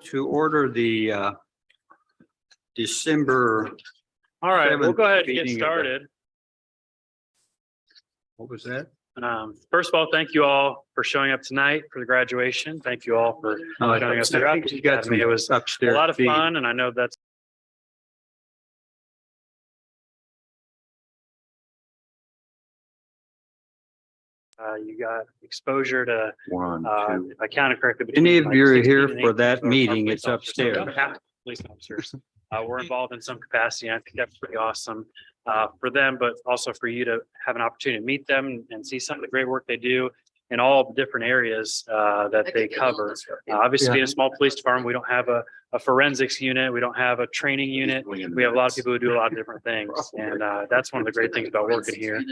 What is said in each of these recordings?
To order the December. All right, we'll 7th go ahead and get meeting of the- started. What was that? First of all, thank you all for showing up tonight for the graduation. Thank you all for joining us throughout the academy. It was a upstairs lot of feed. fun, and I know that's you got exposure to, if I counted correctly. Any of between you are 16 here and for 18 that of our meeting, police it's officers. upstairs. About half the police officers were involved in some capacity. I think that's pretty awesome for them, but also for you to have an opportunity to meet them and see some of the great work they do in all the different areas that they cover. Obviously, being a small police department, we don't have a forensics unit. We don't have a training unit. We have a lot of people who do a lot of different things. And that's one of the great things about working here.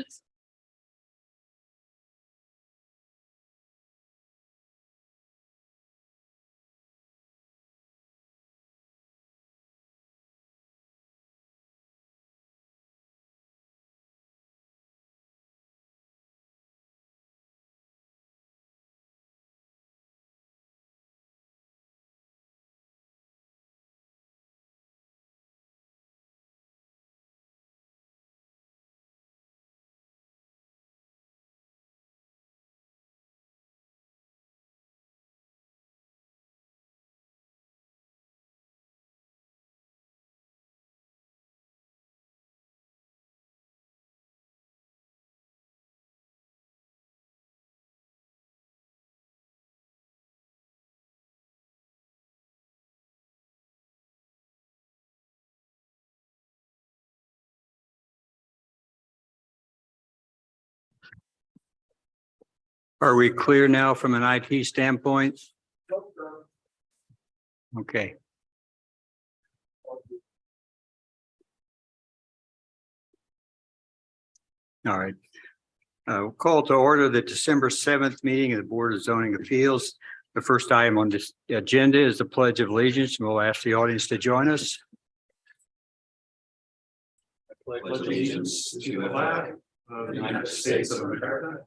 Are we clear now from an IT standpoint? Okay. All right. We'll call to order the December 7th meeting of the Board of Zoning Appeals. The first item on this agenda is the Pledge of Allegiance. We'll ask the audience to join us. Pledge allegiance to the flag of the United States of America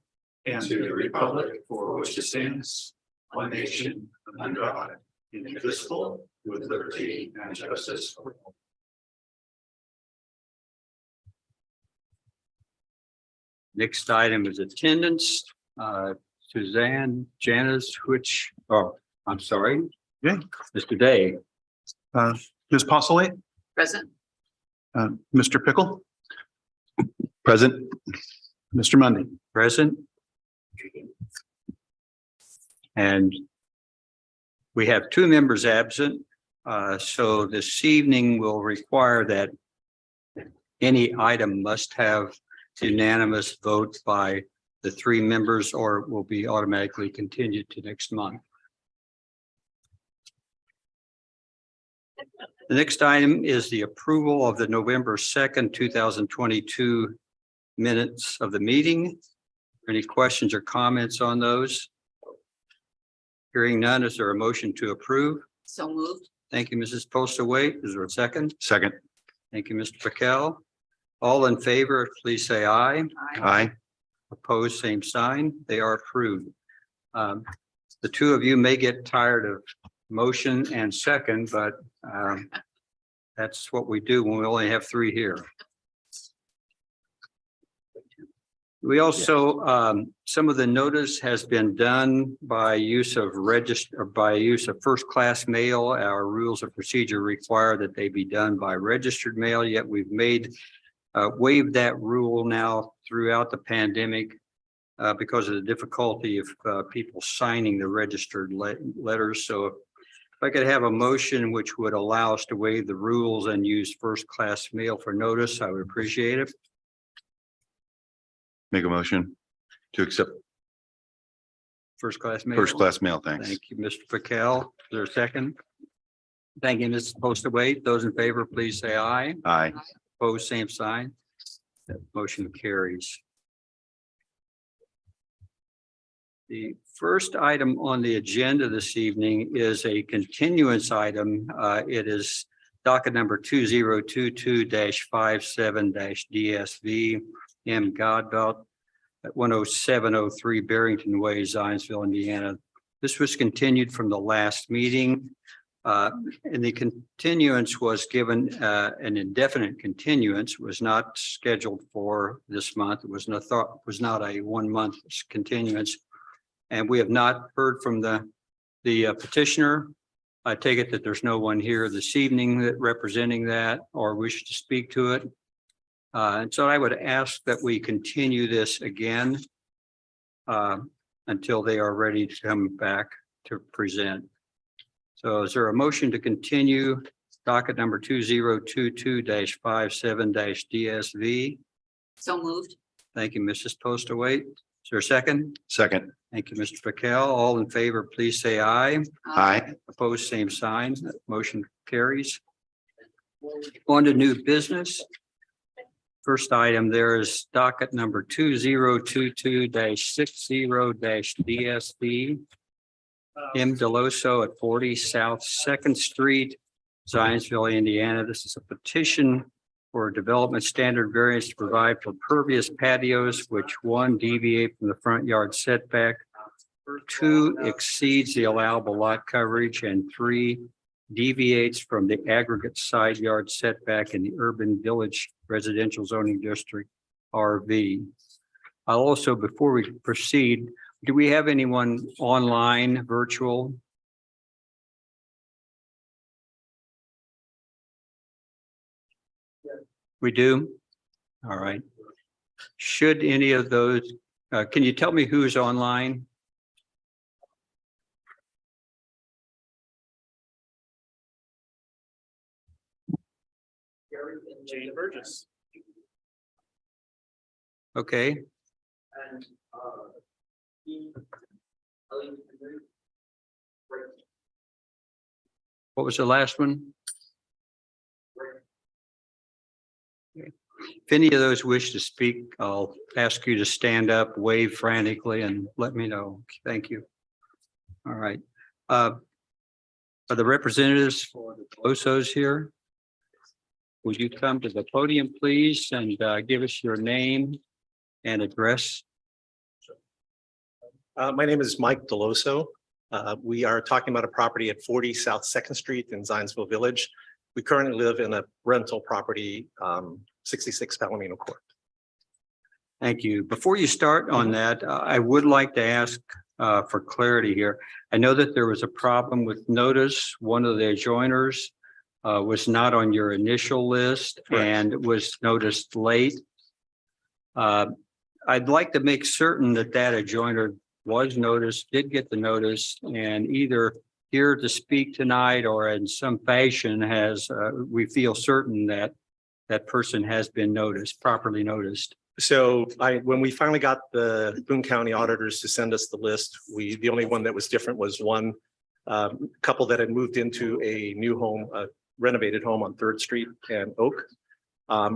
and to the republic for which it stands, one nation, under God, indivisible, with liberty and justice for all. Next item is attendance. Suzanne, Janice, I'm sorry. Yeah. Mr. Day. Ms. Postlewaite, Present. Mr. Pickle. Present. Mr. Mundy. Present. And we have two members absent. So this evening will require that any item must have unanimous vote by the three members or it will be automatically continued to next month. The next item is the approval of the November 2nd, 2022 minutes of the meeting. Any questions or comments on those? Hearing none, is there a motion to approve? So moved. Thank you, Mrs. Postlewaite. Is there a second? Second. Thank you, Mr. Pickell. All in favor, please say aye. Aye. Opposed, same sign. They are approved. The two of you may get tired of motion and second, but that's what we do when we only have three here. We also, some of the notice has been done by use of first-class mail. Our rules of procedure require that they be done by registered mail, yet we've waived that rule now throughout the pandemic because of the difficulty of people signing the registered letters. So if I could have a motion which would allow us to waive the rules and use first-class mail for notice, I would appreciate it. Make a motion to accept First-class mail. first-class mail. Thanks. Thank you, Mr. Pickell. Is there a second? Thank you, Mrs. Postlewaite. Those in favor, please say aye. Aye. Opposed, same sign. That motion carries. The first item on the agenda this evening is a continuance item. It is docket number 2022-57-DSV M. Godbout at 10703 Barrington Way, Zionsville, Indiana. This was continued from the last meeting. And the continuance was given, an indefinite continuance, was not scheduled for this month. It was not a 1 month continuance. And we have not heard from the petitioner. I take it that there's no one here this evening that representing that or wish to speak to it. And so I would ask that we continue this again until they are ready to come back to present. So is there a motion to continue docket number 2022-57-DSV? So moved. Thank you, Mrs. Postaway. Is there a second? Second. Thank you, Mr. Patel. All in favor, please say aye. Aye. Opposed, same sign. Motion carries. On to new business. First item there is docket number 2022-60-DSB. M. Deloso at 40 South Second Street, Zionsville, Indiana. This is a petition for a development standard variance to provide for pervious patios, which 1, deviate from the front yard setback, 2, exceeds the allowable lot coverage, and 3, deviates from the aggregate side yard setback in the urban village residential zoning district RV. I'll also, before we proceed, do we have anyone online, virtual? We do? All right. Should any of those, can you tell me who's online? Jane Burgess. Okay, what was the last one? Okay. If any of those wish to speak, I'll ask you to stand up, wave frantically, and let me know. Thank you. All right. Are the representatives for the Delosos here? Would you come to the podium, please, and give us your name and address? My name is Mike Deloso. We are talking about a property at 40 South Second Street in Zionsville Village. We currently live in a rental property, 66 Palomino Court. Thank you. Before you start on that, I would like to ask for clarity here. I know that there was a problem with notice. One of the adjoiners was not on your initial list. Correct. And was noticed late. I'd like to make certain that that adjoiner was noticed, did get the notice, and either here to speak tonight or in some fashion has, we feel certain that that person has been noticed, properly noticed. So when we finally got the Boone County auditors to send us the list, the only one that was different was one couple that had moved into a new home, a renovated home on 3rd Street and Oak.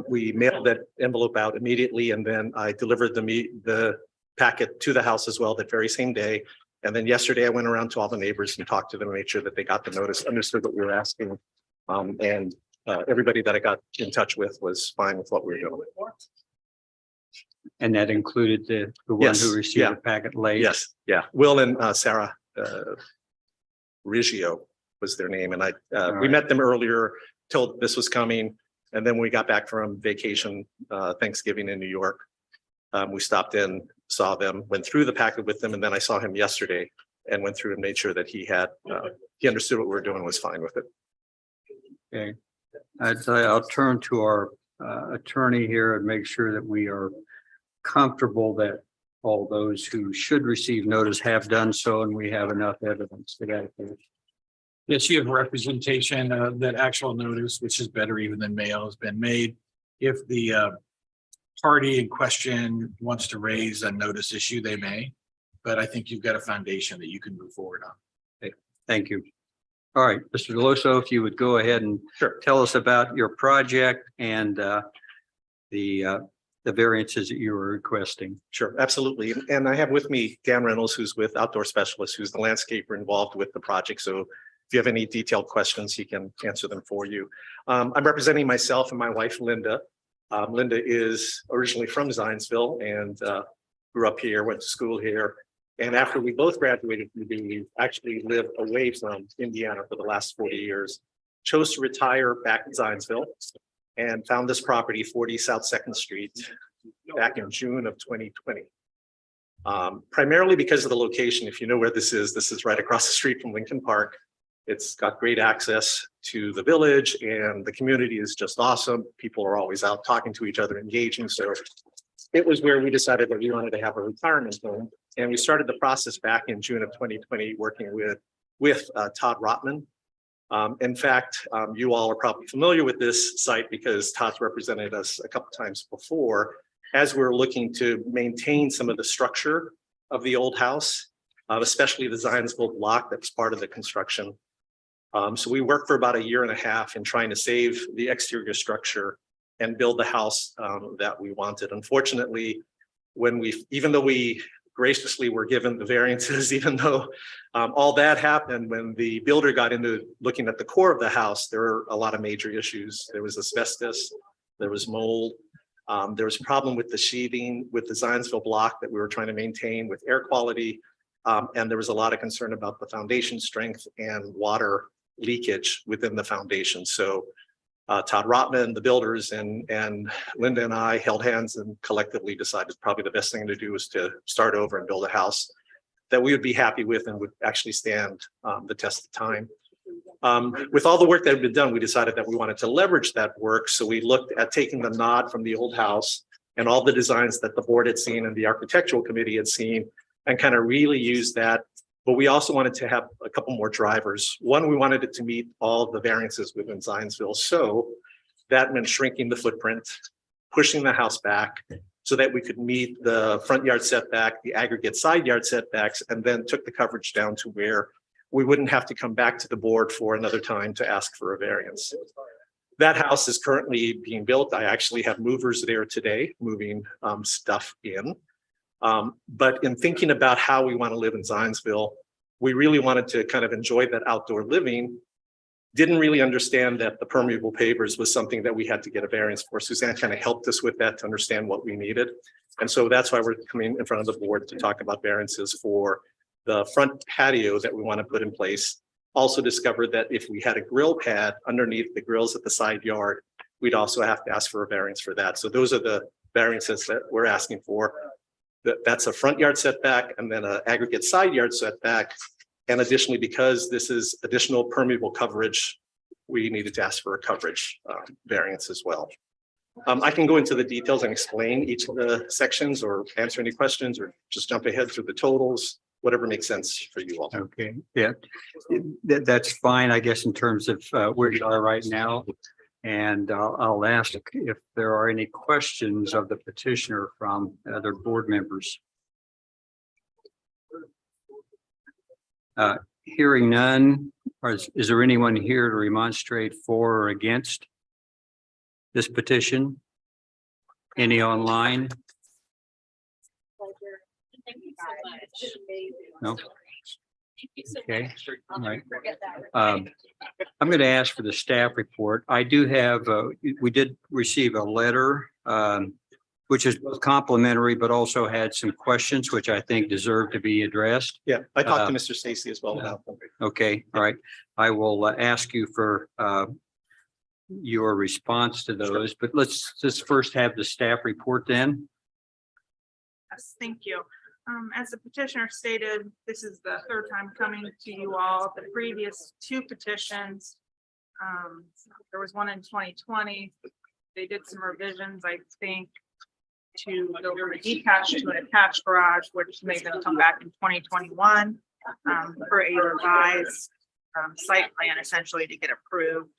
We mailed that envelope out immediately, and then I delivered the packet to the house as well that very same day. And then yesterday I went around to all the neighbors and talked to them and made sure that they got the notice, understood what we were asking. Everybody that I got in touch with was fine with what we were doing. And that included the one Yes, who received yeah. the packet late. Yes, yeah. Will and Sarah Riggio was their name. And we right. met them earlier, told this was coming. And then when we got back from vacation, Thanksgiving in New York, we stopped in, saw them, went through the packet with them. And then I saw him yesterday and went through and made sure that he understood what we were doing and was fine with it. Okay. I'll turn to our attorney here and make sure that we are comfortable that all those who should receive notice have done so, and we have enough evidence to that. Yes, you have representation of that actual notice, which is better even than mail, has been made. If the party in question wants to raise a notice issue, they may, but I think you've got a foundation that you can move forward on. Okay. Thank you. All right, Mr. Deloso, if you would go ahead and Sure. tell us about your project and the variances that you were requesting. Sure, absolutely. And I have with me Dan Reynolds, who's with Outdoor Specialist, who's the landscaper involved with the project. So if you have any detailed questions, he can answer them for you. I'm representing myself and my wife, Linda. Linda is originally from Zionsville and grew up here, went to school here. And after we both graduated from the we actually lived away from Indiana for the last 40 years, chose to retire back in Zionsville and found this property, 40 South Second Street, back in June of 2020. Primarily because of the location. If you know where this is right across the street from Lincoln Park. It's got great access to the village and the community is just awesome. People are always out talking to each other, engaging. So it was where we decided that we wanted to have a retirement home. And we started the process back in June of 2020, working with Todd Rotman. In fact, you all are probably familiar with this site because Todd's represented us a couple times before as we're looking to maintain some of the structure of the old house, especially the Zionsville block that was part of the construction. So we worked for about 1.5 years in trying to save the exterior structure and build the house that we wanted. Unfortunately, even though we graciously were given the variances, even though all that happened, when the builder got into looking at the core of the house, there were a lot of major issues. There was asbestos, there was mold, there was a problem with the sheathing, with the Zionsville block that we were trying to maintain, with air quality, and there was a lot of concern about the foundation strength and water leakage within the foundation. So Todd Rotman, the builders, and Linda and I held hands and collectively decided probably the best thing to do was to start over and build a house that we would be happy with and would actually stand the test of time. With all the work that had been done, we decided that we wanted to leverage that work. So we looked at taking the nod from the old house and all the designs that the board had seen and the architectural committee had seen and kind of really use that. But we also wanted to have a couple more drivers. One, we wanted it to meet all the variances within Zionsville. So that meant shrinking the footprint, pushing the house back so that we could meet the front yard setback, the aggregate side yard setbacks, and then took the coverage down to where we wouldn't have to come back to the board for another time to ask for a variance. That house is currently being built. I actually have movers there today, moving stuff in. But in thinking about how we want to live in Zionsville, we really wanted to kind of enjoy that outdoor living. Didn't really understand that the permeable pavers was something that we had to get a variance for. Suzanne kind of helped us with that to understand what we needed. And so that's why we're coming in front of the board to talk about variances for the front patio that we want to put in place. Also discovered that if we had a grill pad underneath the grills at the side yard, we'd also have to ask for a variance for that. So those are the variances that we're asking for. That's a front yard setback and then an aggregate side yard setback. And additionally, because this is additional permeable coverage, we needed to ask for a coverage variance as well. I can go into the details and explain each of the sections or answer any questions or just jump ahead through the totals, whatever makes sense for you all. Okay, yeah, that's fine, I guess, in terms of where you are right now. And I'll ask if there are any questions of the petitioner from other board members. Hearing none, is there anyone here to remonstrate for or against this petition? Any online? Thank you so much. No. Thank you so Okay. much. All right. Forget that. I'm going to ask for the staff report. I do have, we did receive a letter, which is both complimentary, but also had some questions, which I think deserve to be addressed. Yeah, I talked to Mr. Stacy as well about them. Okay, all right. I will ask you for your response to those, but let's just first have the staff report then. Yes, thank you. As the petitioner stated, this is the third time coming to you all. The previous two petitions, there was one in 2020. They did some revisions, I think, to go from a detached to an attached garage, which made them come back in 2021 for a revised site plan, essentially, to get approved.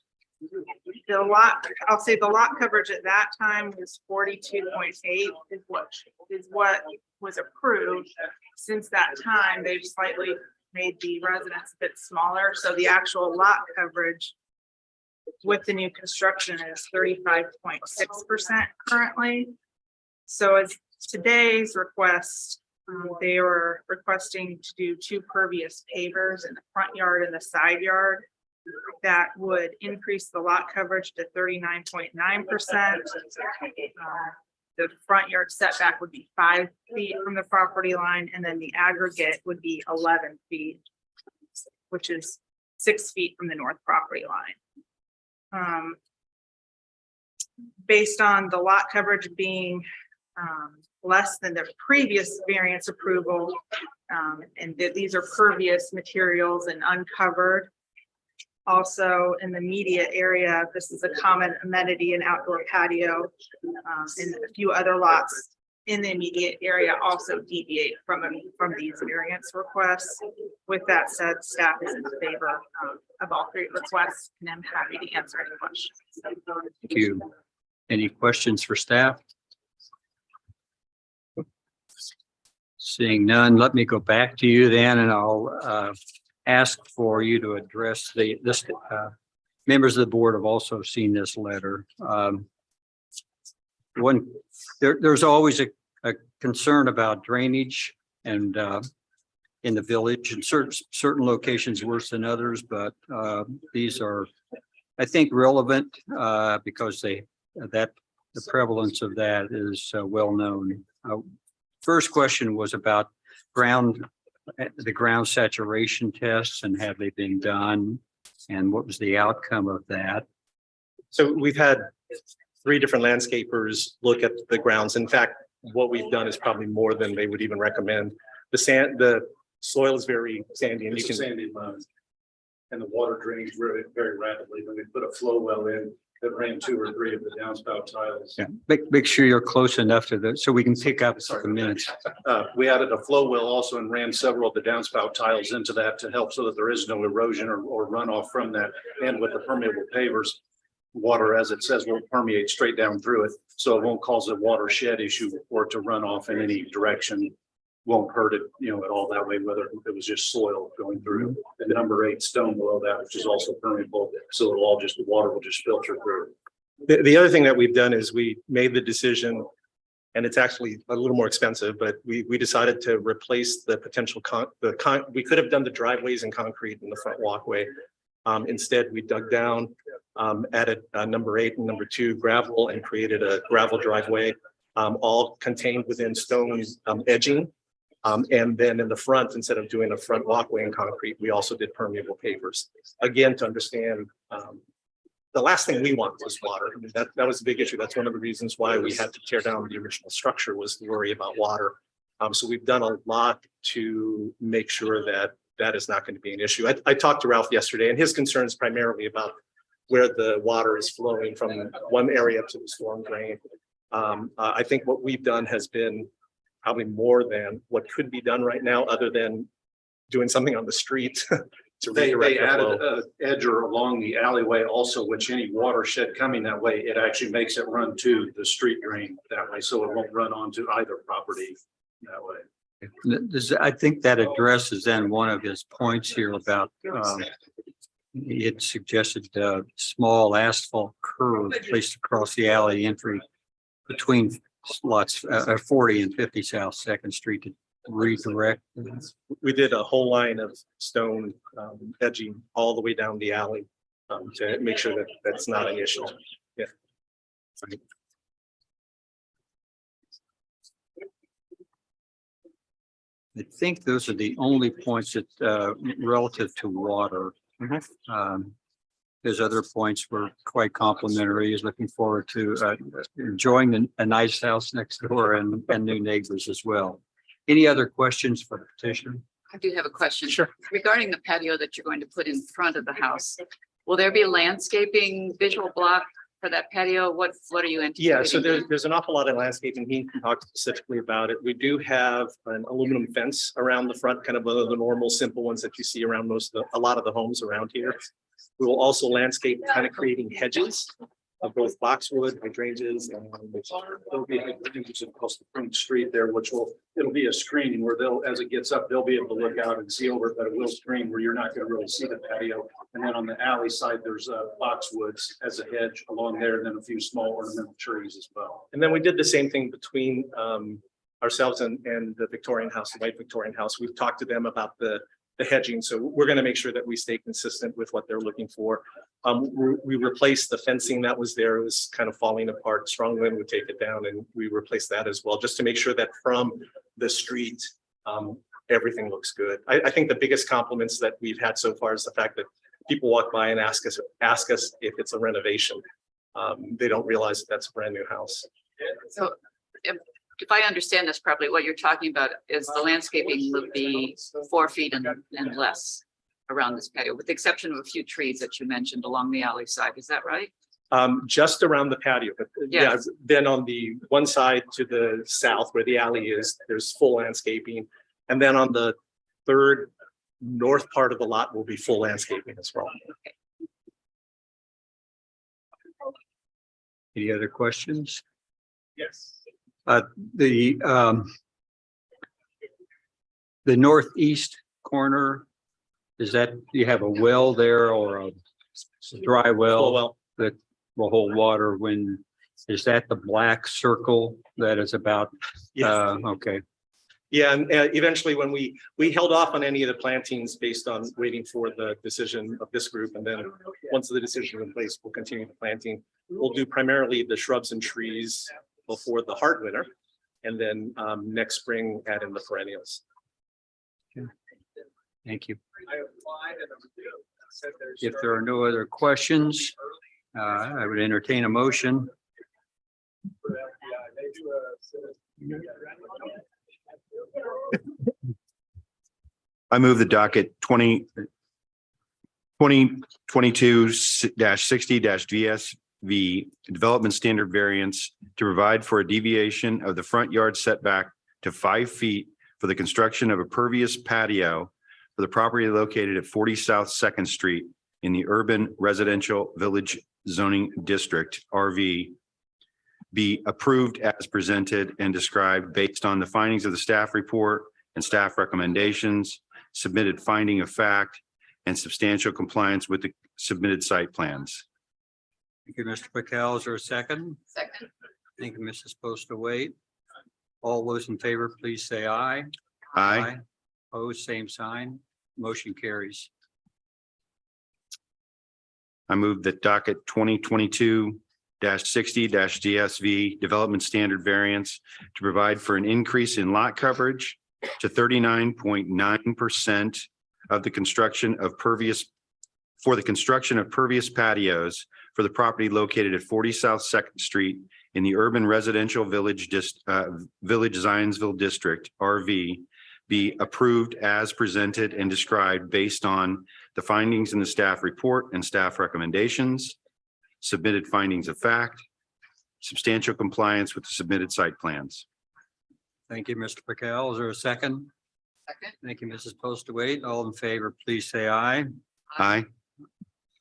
The lot, I'll say the lot coverage at that time was 42.8 is what was approved. Since that time, they've slightly made the residence a bit smaller. So the actual lot coverage with the new construction is 35.6% currently. So as today's request, they were requesting to do 2 pervious pavers in the front yard and the side yard. That would increase the lot coverage to 39.9%. the front yard setback would be 5 feet from the property line, and then the aggregate would be 11 feet, which is 6 feet from the north property line. Based on the lot coverage being less than the previous variance approval, and that these are pervious materials and uncovered. Also, in the immediate area, this is a common amenity and outdoor patio, and a few other lots in the immediate area also deviate from these variance requests. With that said, staff is in favor of all three requests, and I'm happy to answer any questions. Thank you. Any questions for staff? Seeing none, let me go back to you then, and I'll ask for you to address this. Members of the board have also seen this letter. There's always a concern about drainage and in the village, and certain locations worse than others, but these are, I think, relevant because the prevalence of that is well known. First question was about the ground saturation tests, and have they been done? And what was the outcome of that? So we've had 3 different landscapers look at the grounds. In fact, what we've done is probably more than they would even recommend. The soil is very sandy, and you It's a can sandy mud. And the water drains very, very rapidly. When we put a flow well in, that ran 2 or 3 of the downspout tiles. Yeah, make sure you're close enough to the, so we can pick up the minutes. We added a flow well also and ran several of the downspout tiles into that to help so that there is no erosion or runoff from that. And with the permeable pavers, water, as it says, will permeate straight down through it. So it won't cause a watershed issue or to run off in any direction. Won't hurt it, at all that way, whether it was just soil going through. The number 8 stone below that, which is also permeable. So it'll all the water will just filter through. The other thing that we've done is we made the decision, and it's actually a little more expensive, but we decided to replace the potential we could have done the driveways in concrete in the front walkway. Instead, we dug down, added number 8 and number 2 gravel, and created a gravel driveway, all contained within stone edging. And then in the front, instead of doing a front walkway in concrete, we also did permeable pavers. Again, to understand, the last thing we want was water. I mean, that was a big issue. That's one of the reasons why we had to tear down the original structure, was the worry about water. So we've done a lot to make sure that that is not going to be an issue. I talked to Ralph yesterday, and his concern is primarily about where the water is flowing from one area to the storm drain. I think what we've done has been probably more than what could be done right now, other than doing something on the street to They redirect the added flow. an edger along the alleyway also, which any watershed coming that way, it actually makes it run to the street drain that way. So it won't run onto either property that way. I think that addresses then one of his points here about, it suggested a small asphalt curb placed across the alley entry between lots 40 and 50 South Second Street to redirect. We did a whole line of stone edging all the way down the alley to make sure that that's not an issue. Yeah. I think those are the only points that relative to water. His other points were quite complimentary. He's looking forward to enjoying a nice house next door and new neighbors as well. Any other questions for the petitioner? I do have a question. Sure. Regarding the patio that you're going to put in front of the house, will there be landscaping visual block for that patio? What are you anticipating? Yeah, so there's an awful lot of landscaping. He can talk specifically about it. We do have an aluminum fence around the front, kind of one of the normal simple ones that you see around a lot of the homes around here. We will also landscape, kind of creating hedges of both boxwood, hydrangeas, and There'll be hydrangeas across the front street there, it'll be a screening where as it gets up, they'll be able to look out and see over it, but it will screen where you're not going to really see the patio. And then on the alley side, there's boxwoods as a hedge along there, and then a few small ornamental trees as well. And then we did the same thing between ourselves and the Victorian house, the white Victorian house. We've talked to them about the hedging. So we're going to make sure that we stay consistent with what they're looking for. We replaced the fencing that was there. It was kind of falling apart. Strong wind would take it down, and we replaced that as well, just to make sure that from the street, everything looks good. I think the biggest compliments that we've had so far is the fact that people walk by and ask us if it's a renovation. They don't realize that that's a brand new house. So if I understand this properly, what you're talking about is the landscaping will be 4 feet and less around this patio, with the exception of a few trees that you mentioned along the alley side. Is that right? Just around the patio, but yeah, Yes. then on the one side to the south where the alley is, there's full landscaping. And then on the third north part of the lot will be full landscaping as well. Any other questions? Yes. The northeast corner, is that, you have a well there or a dry well that will hold water when, is that the black circle that is about? Yes. Okay, Yeah, and eventually when we held off on any of the plantings based on waiting for the decision of this group. And then once the decision is in place, we'll continue the planting. We'll do primarily the shrubs and trees before the hard winter. And then next spring add in the perennials. thank you. If there are no other questions, I would entertain a motion. I move the docket 2022-60-DSV Development Standard Variance to provide for a deviation of the front yard setback to 5 feet for the construction of a pervious patio for the property located at 40 South Second Street in the Urban Residential Village Zoning District, RV, be approved as presented and described based on the findings of the staff report and staff recommendations, submitted finding of fact, and substantial compliance with the submitted site plans. Thank you, Mr. Pickell. Is there a second? Second. Thank you, Mrs. Postawait. All those in favor, please say aye. Aye. Opposed, same sign. Motion carries. I move that docket 2022-60-DSV Development Standard Variance to provide for an increase in lot coverage to 39.9% of the construction of pervious patios for the property located at 40 South Second Street in the Urban Residential Village Zionsville District, RV, be approved as presented and described based on the findings in the staff report and staff recommendations, submitted findings of fact, substantial compliance with the submitted site plans. Thank you, Mr. Pickell. Is there a second? Second. Thank you, Mrs. Postawait. All in favor, please say aye. Aye.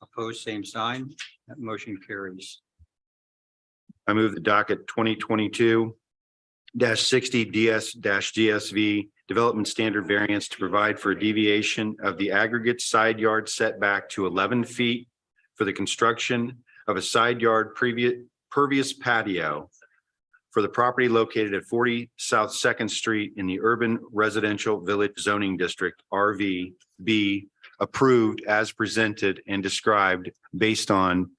Opposed, same sign. That motion carries. I move the docket 2022-60-DS-DSV Development Standard Variance to provide for a deviation of the aggregate side yard setback to 11 feet for the construction of a side yard pervious patio for the property located at 40 South Second Street in the Urban Residential Village Zoning District, RV, be approved as presented and described based on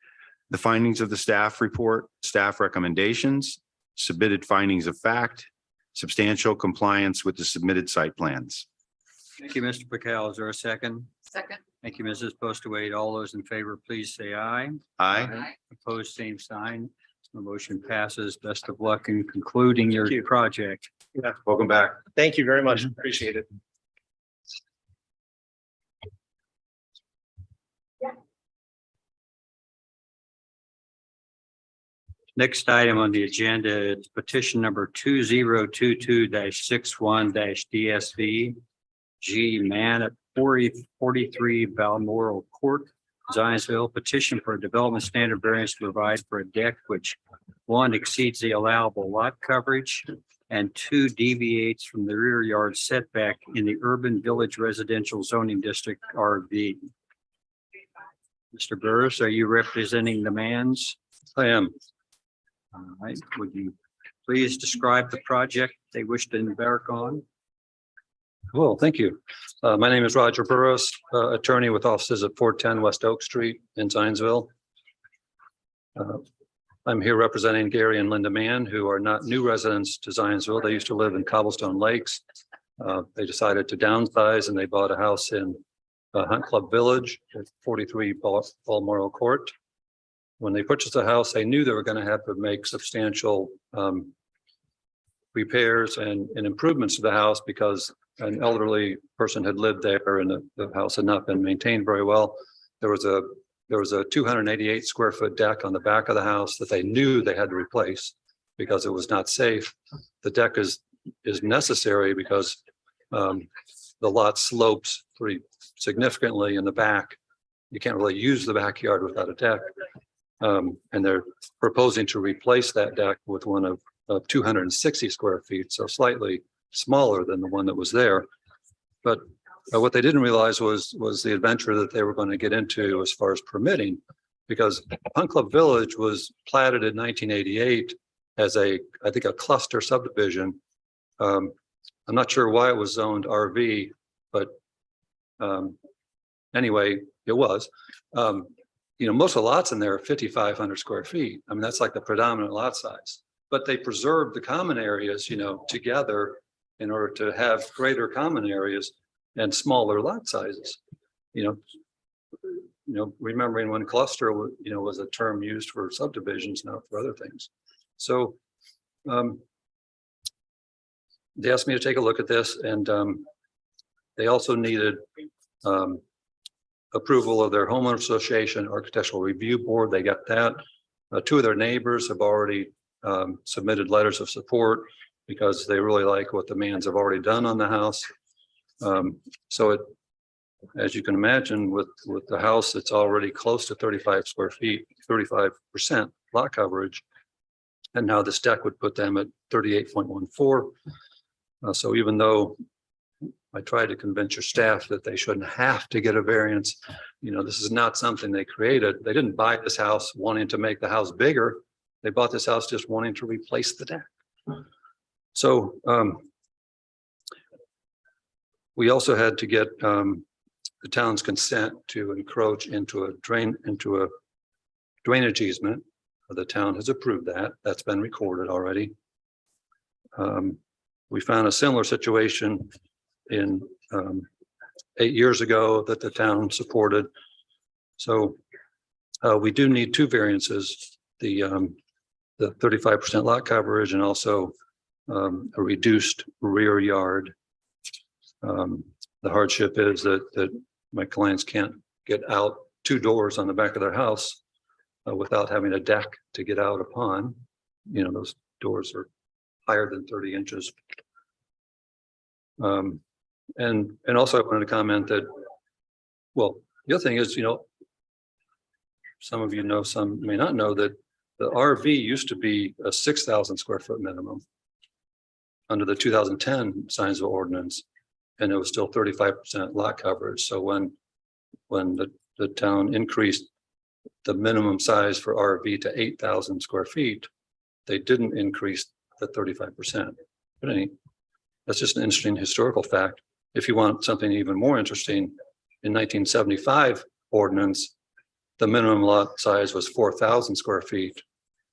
the findings of the staff report, staff recommendations, submitted findings of fact, substantial compliance with the submitted site plans. Thank you, Mr. Pickell. Is there a second? Second. Thank you, Mrs. Postawait. All those in favor, please say aye. Aye. Opposed, same sign. The motion passes. Best of luck in concluding your Thank you. project. Welcome back. Thank you very much. Appreciate it. Next item on the agenda is petition number 2022-61-DSV G Man at 43 Balmoral Court, Zionsville, petition for a development standard variance to provide for a deck which, one, exceeds the allowable lot coverage and two, deviates from the rear yard setback in the Urban Village Residential Zoning District, RV. Mr. Burris, are you representing the Mans? I am. All right, would you please describe the project they wish to embark on? Well, thank you. My name is Roger Burrows, attorney with offices at 410 West Oak Street in Zionsville. I'm here representing Gary and Linda Mann, who are not new residents to Zionsville. They used to live in Cobblestone Lakes. They decided to downsize and they bought a house in Hunt Club Village at 43 Balmoral Court. When they purchased the house, they knew they were going to have to make substantial repairs and improvements to the house because an elderly person had lived there and the house had not been maintained very well. There was a 288 square foot deck on the back of the house that they knew they had to replace because it was not safe. The deck is necessary because the lot slopes pretty significantly in the back. You can't really use the backyard without a deck. And they're proposing to replace that deck with one of 260 square feet, so slightly smaller than the one that was there. But what they didn't realize was the adventure that they were going to get into as far as permitting, because Hunt Club Village was platted in 1988 as I think a cluster subdivision. I'm not sure why it was zoned RV, but anyway, it was. Most of the lots in there are 5,500 square feet. I mean, that's like the predominant lot size. But they preserved the common areas, together in order to have greater common areas and smaller lot sizes. Remembering when cluster, was a term used for subdivisions, not for other things. So they asked me to take a look at this, and they also needed approval of their homeowner association architectural review board. They got that. Two of their neighbors have already submitted letters of support because they really like what the Manns have already done on the house. So it, as you can imagine, with the house, it's already close to 35 square feet, 35% lot coverage. And now this deck would put them at 38.14. So even though I tried to convince your staff that they shouldn't have to get a variance, this is not something they created. They didn't buy this house wanting to make the house bigger. They bought this house just wanting to replace the deck. So we also had to get the town's consent to encroach into a drainage easement. The town has approved that. That's been recorded already. We found a similar situation in 8 years ago that the town supported. So we do need two variances: the 35% lot coverage and also a reduced rear yard. The hardship is that my clients can't get out two doors on the back of their house without having a deck to get out upon. Those doors are higher than 30 inches. And also I wanted to comment that, well, the other thing is, some of you know, some may not know that the RV used to be a 6,000 square foot minimum under the 2010 Zionsville ordinance, and it was still 35% lot coverage. So when the town increased the minimum size for RV to 8,000 square feet, they didn't increase the 35%. But that's just an interesting historical fact. If you want something even more interesting, in 1975 ordinance, the minimum lot size was 4,000 square feet,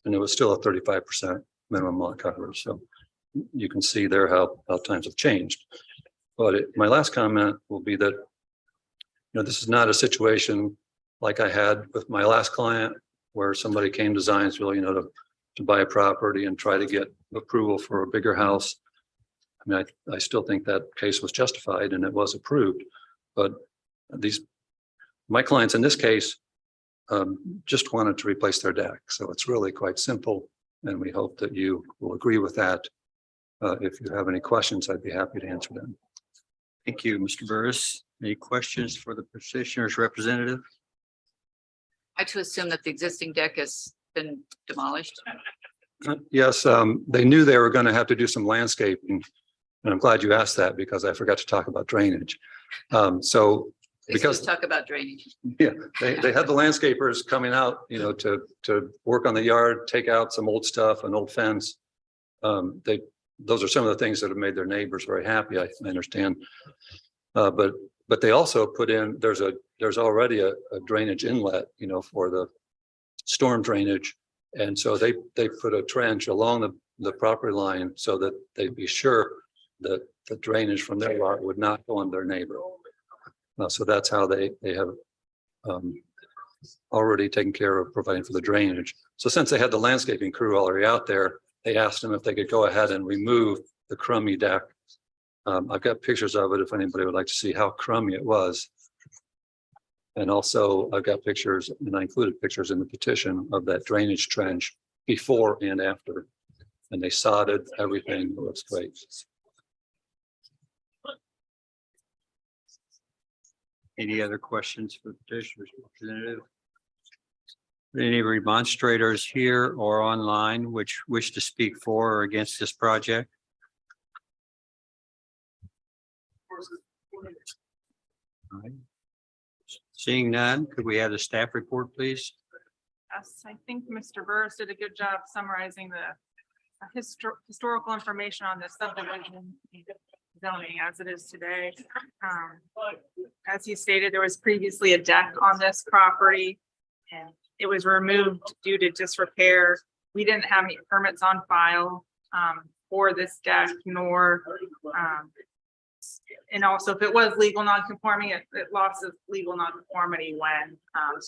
and it was still a 35% minimum lot coverage. So you can see there how times have changed. But my last comment will be that, this is not a situation like I had with my last client, where somebody came to Zionsville, to buy a property and try to get approval for a bigger house. I mean, I still think that case was justified and it was approved. But my clients in this case just wanted to replace their deck. So it's really quite simple. And we hope that you will agree with that. If you have any questions, I'd be happy to answer them. Thank you, Mr. Burris. Any questions for the petitioner's representative? I to assume that the existing deck has been demolished. Yes, they knew they were going to have to do some landscaping. And I'm glad you asked that because I forgot to talk about drainage. Because talk about drainage. Yeah, they had the landscapers coming out, to work on the yard, take out some old stuff, an old fence. They those are some of the things that have made their neighbors very happy, I understand. But they also put in, there's already a drainage inlet, you know, for the storm drainage. And so they put a trench along the property line so that they'd be sure that the drainage from their lot would not go on their neighbor. So that's how they have already taken care of providing for the drainage. So since they had the landscaping crew already out there, they asked them if they could go ahead and remove the crummy deck. I've got pictures of it if anybody would like to see how crummy it was. And also I've got pictures, and I included pictures in the petition of that drainage trench before and after. And they sodded everything. It looks great. Any other questions for the petitioner's representative? Any remonstrators here or online which wish to speak for or against this project? All right. Seeing none, could we have the staff report, please? Yes, I think Mr. Burris did a good job summarizing the historical information on the subdivision zoning as it is today. As he stated, there was previously a deck on this property and it was removed due to disrepair. We didn't have any permits on file for this deck, nor and also if it was legal non-conforming, it lost its legal non-conformity when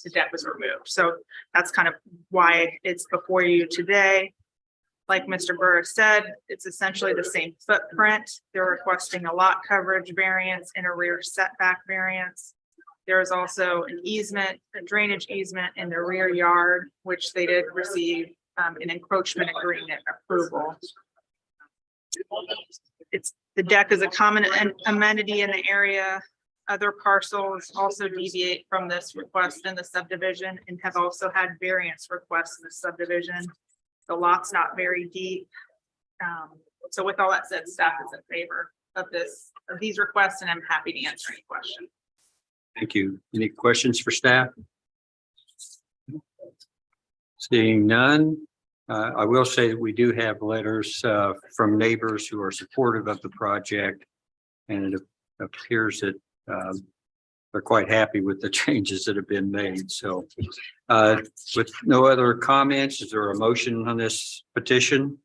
the deck was removed. So that's kind of why it's before you today. Like Mr. Burris said, it's essentially the same footprint. They're requesting a lot coverage variance and a rear setback variance. There is also an easement, a drainage easement in the rear yard, which they did receive an encroachment agreement approval. The deck is a common amenity in the area. Other parcels also deviate from this request in the subdivision and have also had variance requests in the subdivision. The lot's not very deep. So with all that said, staff is in favor of these requests, and I'm happy to answer any questions. Thank you. Any questions for staff? Seeing none, I will say that we do have letters from neighbors who are supportive of the project, and it appears that they're quite happy with the changes that have been made. So with no other comments, is there a motion on this petition?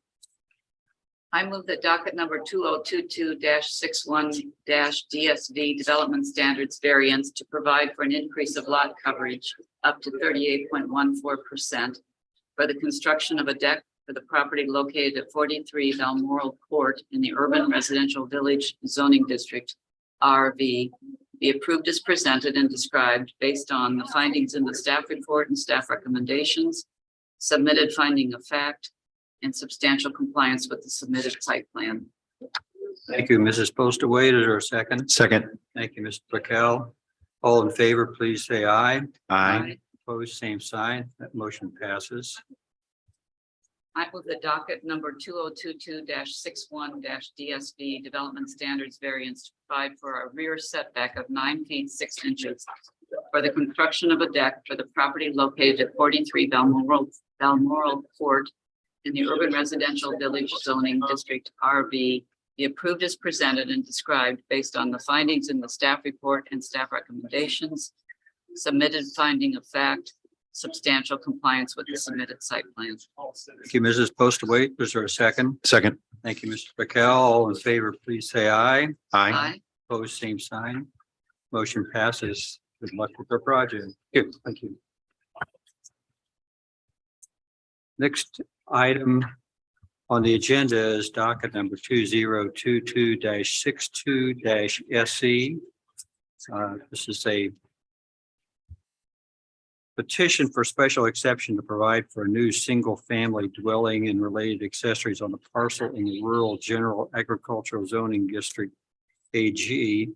I move that docket number 2022-61-DSV Development Standards variance to provide for an increase of lot coverage up to 38.14% for the construction of a deck for the property located at 43 Balmoral Court in the Urban Residential Village Zoning District, RV, be approved as presented and described based on the findings in the staff report and staff recommendations, submitted finding of fact, and substantial compliance with the submitted site plan. Thank you, Mrs. Postaway. Is there a second? Second. Thank you, Mr. Raquel. All in favor, please say aye. Aye. Opposed, same sign. That motion passes. I move the docket number 2022-61-DSV Development Standards variance to provide for a rear setback of 9 feet 6 inches for the construction of a deck for the property located at 43 Balmoral Court in the Urban Residential Village Zoning District, RV, be approved as presented and described based on the findings in the staff report and staff recommendations, submitted finding of fact, substantial compliance with the submitted site plan. Thank you, Mrs. Postaway. Is there a second? Second. Thank you, Mr. Raquel. All in favor, please say aye. Aye. Opposed, same sign. Motion passes. Good luck with our project. Good, thank you. Next item on the agenda is docket number 2022-62-SE. This is a petition for special exception to provide for a new single-family dwelling and related accessories on the parcel in the rural general agricultural zoning district, AG.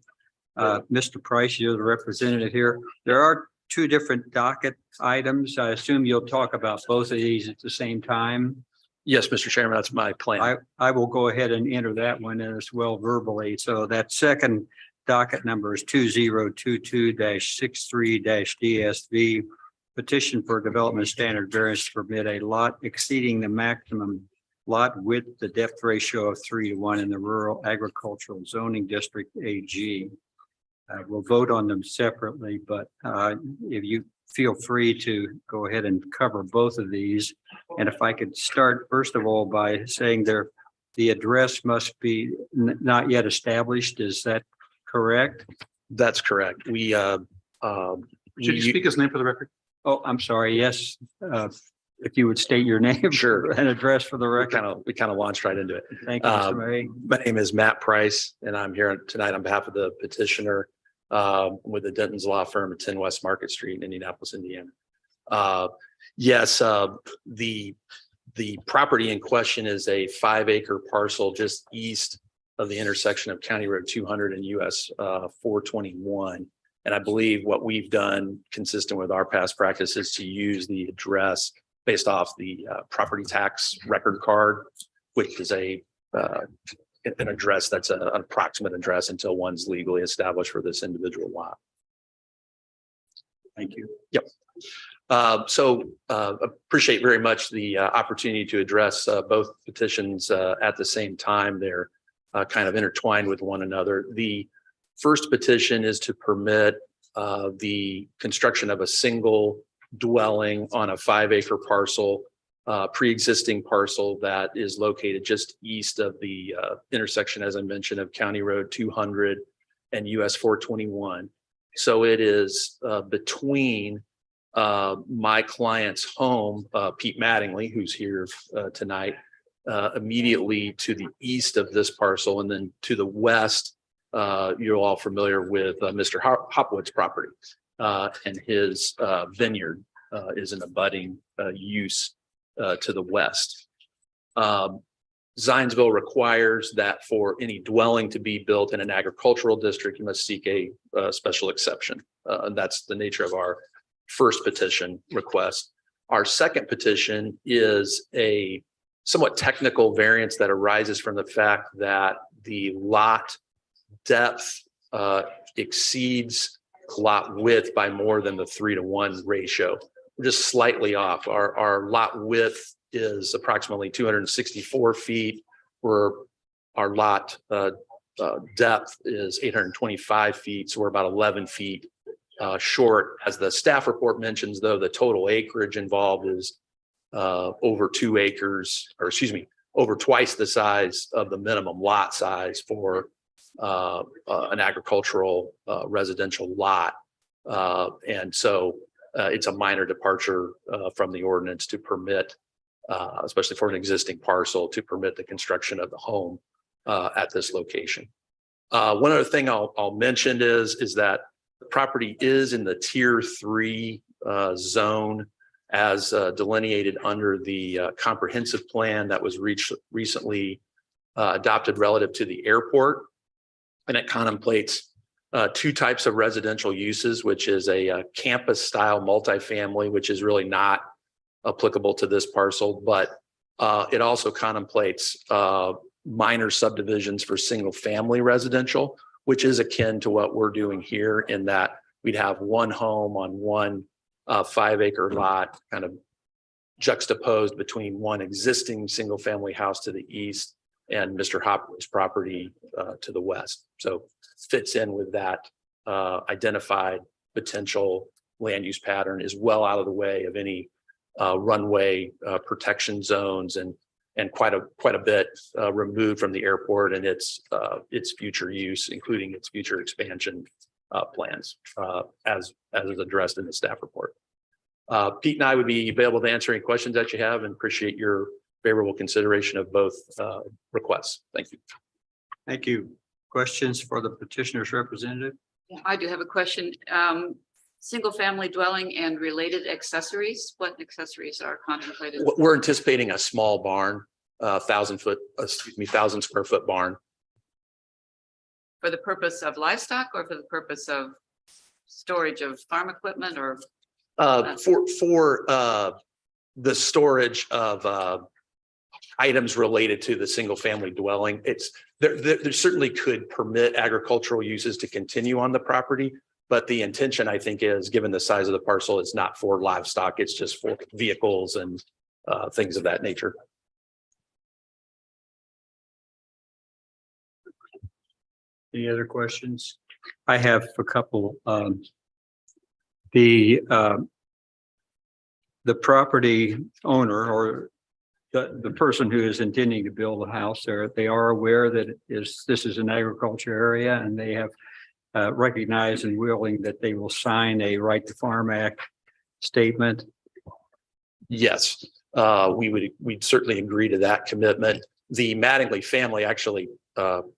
Mr. Price, you're the representative here. There are two different docket items. I assume you'll talk about both of these at the same time. Yes, Mr. Chairman, that's my plan. I will go ahead and enter that one as well verbally. So that second docket number is 2022-63-DSV. Petition for development standard variance to permit a lot exceeding the maximum lot with the depth ratio of 3:1 in the rural agricultural zoning district AG. We'll vote on them separately, but if you feel free to go ahead and cover both of these. And if I could start first of all by saying the address must be not yet established. Is that correct? That's correct. We, Should you speak his name for the record? Oh, I'm sorry. Yes. If you would state your name. Sure. And address for the record. we kind of launched right into it. Thank you, Mr. May. My name is Matt Price, and I'm here tonight on behalf of the petitioner with the Denton's Law Firm at 10 West Market Street in Indianapolis, Indiana. Yes, the property in question is a 5-acre parcel just east of the intersection of County Road 200 and US 421. And I believe what we've done, consistent with our past practice, is to use the address based off the property tax record card, which is an address that's an approximate address until one's legally established for this individual lot. Thank you. Yep. Appreciate very much the opportunity to address both petitions at the same time. They're kind of intertwined with one another. The first petition is to permit the construction of a single dwelling on a 5-acre parcel, pre-existing parcel that is located just east of the intersection, as I mentioned, of County Road 200 and US 421. So it is between my client's home, Pete Mattingly, who's here tonight, immediately to the east of this parcel, and then to the west, you're all familiar with Mr. Hopwood's property, and his vineyard is an abutting use to the west. Zionsville requires that for any dwelling to be built in an agricultural district, you must seek a special exception. And that's the nature of our first petition request. Our second petition is a somewhat technical variance that arises from the fact that the lot depth exceeds lot width by more than the 3-to-1 ratio. We're just slightly off. Our lot width is approximately 264 feet, where our lot depth is 825 feet. So we're about 11 feet short. As the staff report mentions, though, the total acreage involved is over 2 acres, or excuse me, over twice the size of the minimum lot size for an agricultural residential lot. And so it's a minor departure from the ordinance to permit, especially for an existing parcel, to permit the construction of the home at this location. One other thing I'll mention is that the property is in the Tier 3 zone as delineated under the comprehensive plan that was recently adopted relative to the airport. And it contemplates 2 types of residential uses, which is a campus style multifamily, which is really not applicable to this parcel, but it also contemplates minor subdivisions for single family residential, which is akin to what we're doing here, in that we'd have one home on one 5-acre lot, kind of juxtaposed between one existing single family house to the east and Mr. Hopwood's property to the west. So fits in with that identified potential land use pattern, is well out of the way of any runway protection zones, and quite a bit removed from the airport and its future use, including its future expansion plans, as is addressed in the staff report. Pete and I would be available to answer any questions that you have, and appreciate your favorable consideration of both requests. Thank you. Thank you. Questions for the petitioner's representative? I do have a question. Single family dwelling and related accessories, what accessories are contemplated? We're anticipating a small barn, 1,000 square foot barn. For the purpose of livestock, or for the purpose of storage of farm equipment, or? For the storage of items related to the single family dwelling. There certainly could permit agricultural uses to continue on the property, but the intention, I think, is, given the size of the parcel, it's not for livestock, it's just for vehicles and things of that nature. Any other questions? I have a couple. The property owner or the person who is intending to build a house there, they are aware that this is an agriculture area and they have recognized and willing that they will sign a Right to Farm Act statement. Yes, we'd certainly agree to that commitment. The Mattingly family, actually,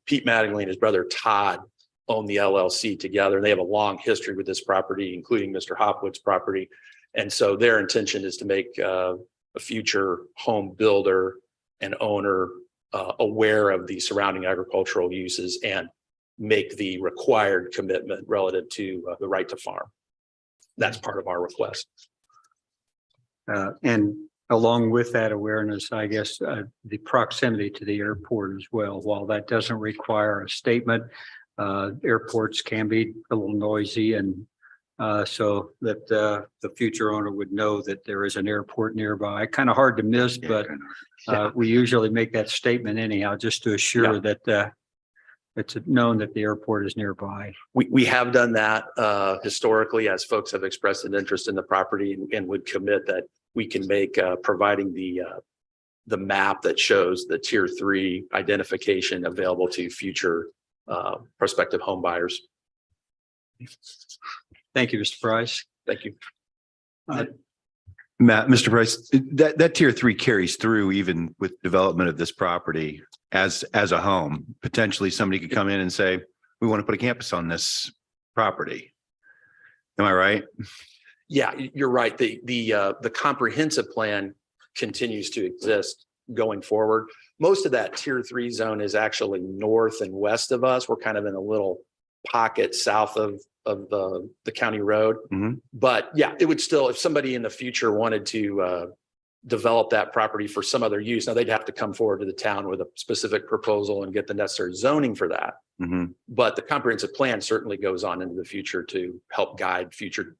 Pete Mattingly and his brother Todd own the LLC together. They have a long history with this property, including Mr. Hopwood's property. And so their intention is to make a future home builder and owner aware of the surrounding agricultural uses and make the required commitment relative to the right to farm. That's part of our request. And along with that awareness, I guess, the proximity to the airport as well. While that doesn't require a statement, airports can be a little noisy, and so that the future owner would know that there is an airport nearby. Kind of hard to miss, but we usually make that statement anyhow, just to assure that it's known that the airport is nearby. We have done that historically, as folks have expressed an interest in the property and would commit that we can make providing the map that shows the tier 3 identification available to future prospective home buyers. Thank you, Mr. Price. Thank you. Matt, Mr. Price, that tier 3 carries through even with development of this property as a home. Potentially somebody could come in and say, we want to put a campus on this property. Am I right? Yeah, you're right. The comprehensive plan continues to exist going forward. Most of that tier 3 zone is actually north and west of us. We're kind of in a little pocket south of the county road. Mm-hmm. But yeah, it would still, if somebody in the future wanted to develop that property for some other use, now they'd have to come forward to the town with a specific proposal and get the necessary zoning for that. Mm-hmm. But the comprehensive plan certainly goes on into the future to help guide future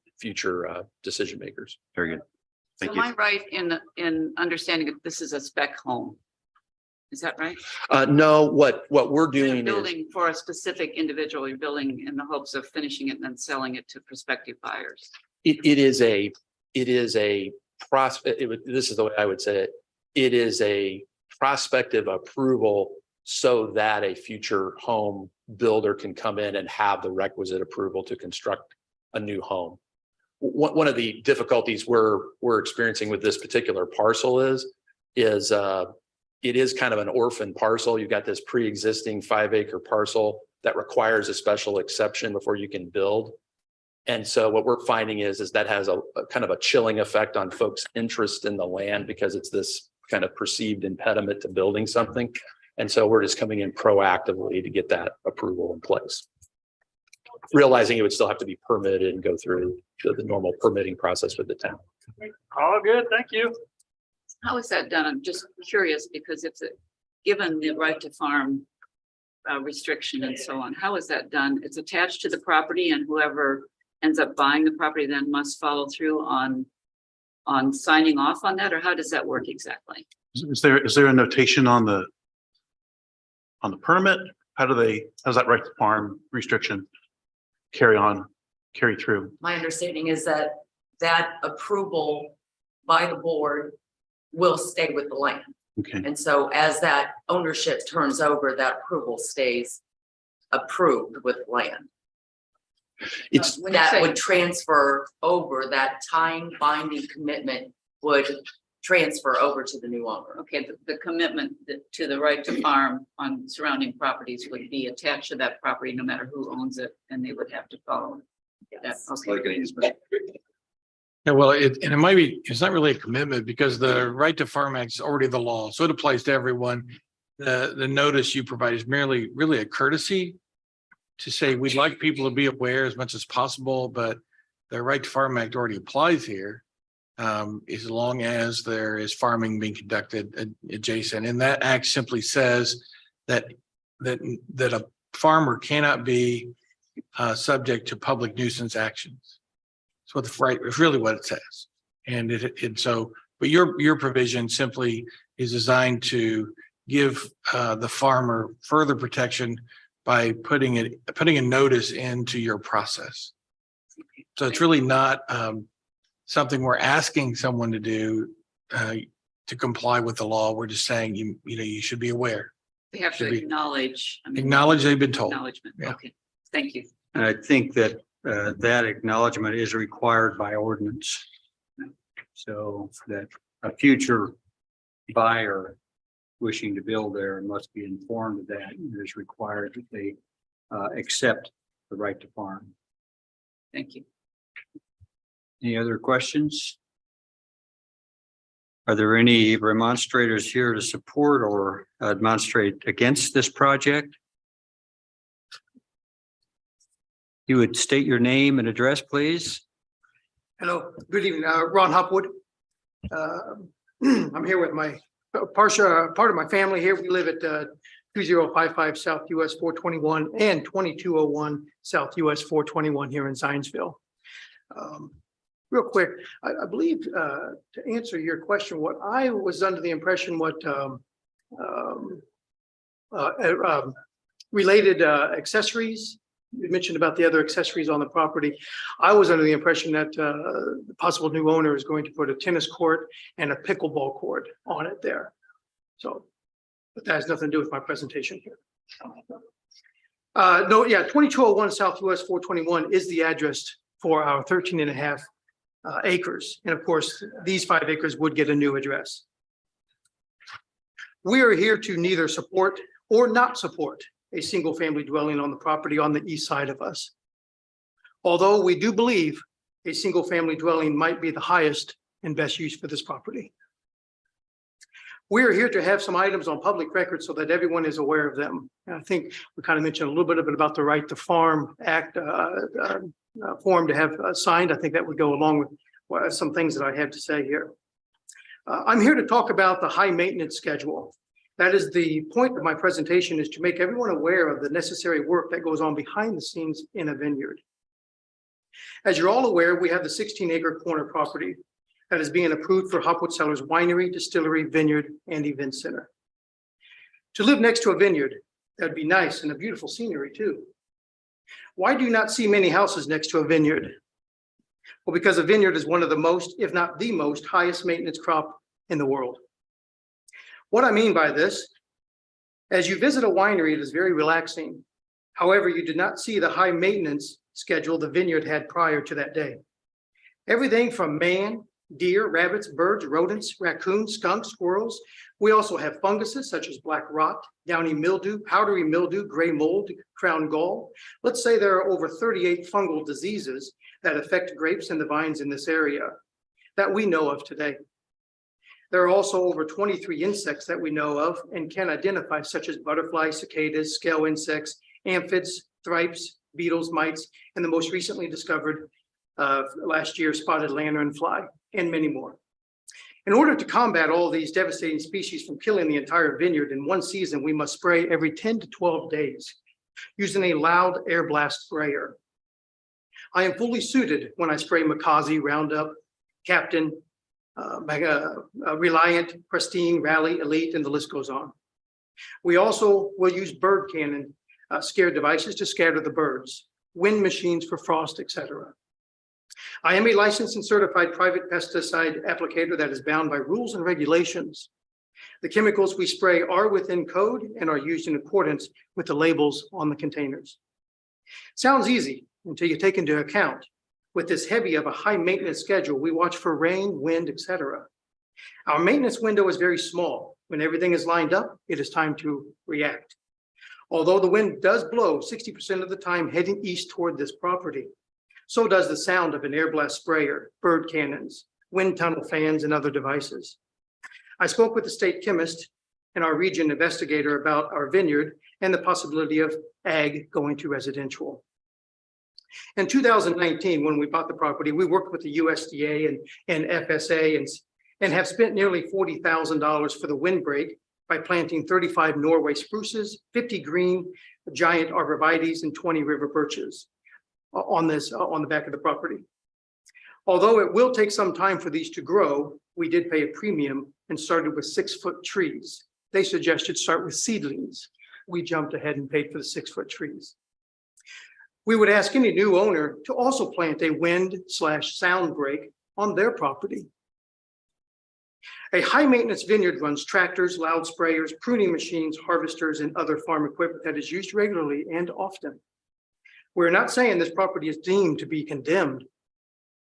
decision makers. Very good. So Thank am you. I right in understanding that this is a spec home? Is that right? No, what we're You're doing is, building for a specific individual, you're building in the hopes of finishing it and then selling it to prospective buyers. it is a this is the way I would say it. It is a prospective approval so that a future home builder can come in and have the requisite approval to construct a new home. One of the difficulties we're experiencing with this particular parcel is it is kind of an orphan parcel. You've got this pre-existing 5-acre parcel that requires a special exception before you can build. And so what we're finding is that has a kind of a chilling effect on folks' interest in the land because it's this kind of perceived impediment to building something. And so we're just coming in proactively to get that approval in place. Realizing it would still have to be permitted and go through the normal permitting process with the town. All good, thank you. How is that done? I'm just curious because it's given the right to farm restriction and so on. How is that done? It's attached to the property and whoever ends up buying the property then must follow through on signing off on that, or how does that work exactly? Is there a notation on the permit? How does that right to farm restriction carry through? My understanding is that approval by the board will stay with the land. Okay. And so as that ownership turns over, that approval stays approved with land. It's When you That say- would transfer over, that time binding commitment would transfer over to the new owner. Okay, the commitment to the right to farm on surrounding properties would be attached to that property no matter who owns it, and they would have to follow that. Yes. Okay. Yeah, well, it might be, it's not really a commitment because the Right to Farm Act is already the law, so it applies to everyone. The notice you provide is merely really a courtesy to say we'd like people to be aware as much as possible, but the Right to Farm Act already applies here. As long as there is farming being conducted adjacent, and that act simply says that a farmer cannot be subject to public nuisance actions. So it's really what it says. And so, but your provision simply is designed to give the farmer further protection by putting a notice into your process. So it's really not something we're asking someone to do to comply with the law. We're just saying, you should be aware. They have to Should be- acknowledge. I mean, Acknowledge they've been told. Acknowledgement. Yeah. Okay, thank you. And I think that that acknowledgement is required by ordinance. So that a future buyer wishing to build there must be informed of that. It is required that they accept the right to farm. Thank you. Any other questions? Are there any remonstrators here to support or demonstrate against this project? You would state your name and address, please. Hello, good evening, Ron Hopwood. I'm here with my part of my family here. We live at 2055 South US 421 and 2201 South US 421 here in Zionsville. Real quick, I believe to answer your question, what I was under the impression related accessories. You mentioned about the other accessories on the property. I was under the impression that the possible new owner is going to put a tennis court and a pickleball court on it there. So, but that has nothing to do with my presentation here. No, yeah, 2201 South US 421 is the address for our 13.5 acres. And of course, these 5 acres would get a new address. We are here to neither support or not support a single family dwelling on the property on the east side of us. Although we do believe a single family dwelling might be the highest and best use for this property. We are here to have some items on public record so that everyone is aware of them. And I think we kind of mentioned a little bit about the Right to Farm Act form to have signed. I think that would go along with some things that I have to say here. I'm here to talk about the high maintenance schedule. That is the point of my presentation, is to make everyone aware of the necessary work that goes on behind the scenes in a vineyard. As you're all aware, we have the 16-acre corner property that is being approved for Hopwood Cellars Winery, Distillery, Vineyard, and Event Center. To live next to a vineyard, that'd be nice, and a beautiful scenery too. Why do you not see many houses next to a vineyard? Well, because a vineyard is one of the most, if not the most, highest maintenance crop in the world. What I mean by this, as you visit a winery, it is very relaxing. However, you do not see the high maintenance schedule the vineyard had prior to that day. Everything from man, deer, rabbits, birds, rodents, raccoons, skunks, squirrels. We also have funguses such as black rot, downy mildew, powdery mildew, gray mold, crown gall. Let's say there are over 38 fungal diseases that affect grapes and the vines in this area that we know of today. There are also over 23 insects that we know of and can identify, such as butterflies, cicadas, scale insects, aphids, thripes, beetles, mites, and the most recently discovered last year spotted lanternfly, and many more. In order to combat all these devastating species from killing the entire vineyard in one season, we must spray every 10 to 12 days using a loud air blast sprayer. I am fully suited when I spray Makazi, Roundup, Captain, Reliant, Pristine, Rally, Elite, and the list goes on. We also will use bird cannon scare devices to scatter the birds, wind machines for frost, etc. I am a licensed and certified private pesticide applicator that is bound by rules and regulations. The chemicals we spray are within code and are used in accordance with the labels on the containers. Sounds easy until you take into account with this heavy of a high maintenance schedule, we watch for rain, wind, etc. Our maintenance window is very small. When everything is lined up, it is time to react. Although the wind does blow 60% of the time heading east toward this property, so does the sound of an air blast sprayer, bird cannons, wind tunnel fans, and other devices. I spoke with the state chemist and our region investigator about our vineyard and the possibility of ag going to residential. In 2019, when we bought the property, we worked with the USDA and FSA and have spent nearly $40,000 for the windbreak by planting 35 Norway spruces, 50 green giant arborvitaes, and 20 river birches on the back of the property. Although it will take some time for these to grow, we did pay a premium and started with 6-foot trees. They suggested start with seedlings. we jumped ahead and paid for the 6-foot trees. We would ask any new owner to also plant a wind/sound break on their property. A high-maintenance vineyard runs tractors, loud sprayers, pruning machines, harvesters, and other farm equipment that is used regularly and often. We're not saying this property is deemed to be condemned.